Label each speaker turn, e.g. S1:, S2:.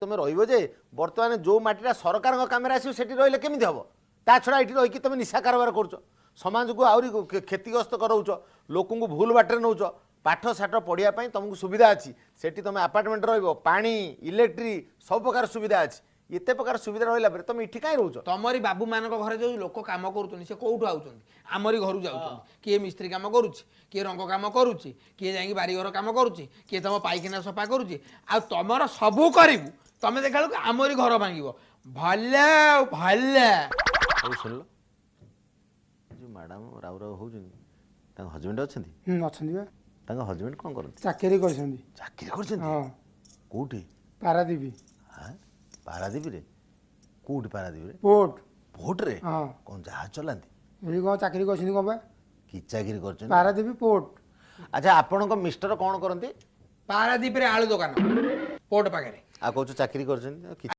S1: तुम रे बर्तमान जो माटीटा सरकार काम आसो रही केमी हम ता छड़ा ये रही तुम निशा कारबार कर समाज को आहरी क्षतिग्रस्त कराऊच लोक भूल बाटर नौच पाठ साठ पढ़ाई तुमको सुविधा अच्छी सेठी तुम आपार्टमेंट पानी इलेक्ट्रिक सब प्रकार सुविधा अच्छी एत प्रकार सुविधा रहा तुम इठी कहीं रोच
S2: तमरी बाबू मान घर जो लोक कम कर कौटू आमरी घर जाऊँ किए मिस्त्री कम करुच्ची किए रंग कम करुच्ची किए जाकि बारीघर कम करुच्ची किए तुम पाइखाना सफा करुच्ची आ तुमर सबू करू तुम देखा आमरी घर भांग भले भले
S1: शुणल जो मैडम राउ राउ हो हजबैंड अच्छा हजबैंड कौन करते
S3: चाकरी कर
S1: चाकरी कर
S3: पारादीप
S1: पारादीप रे कौटी पारादीप रे
S3: पोर्ट
S1: पोर्ट रे
S3: हाँ
S1: कौन जहाज चलाती
S3: ये कौन चाकरी कर
S1: कि चाकरी कर
S3: पारादीप पोर्ट
S1: अच्छा आपण मिस्टर कौन करती
S2: पारादीप रे आलू दुकान पोर्ट पाखे
S1: आ कौच चाकरी कर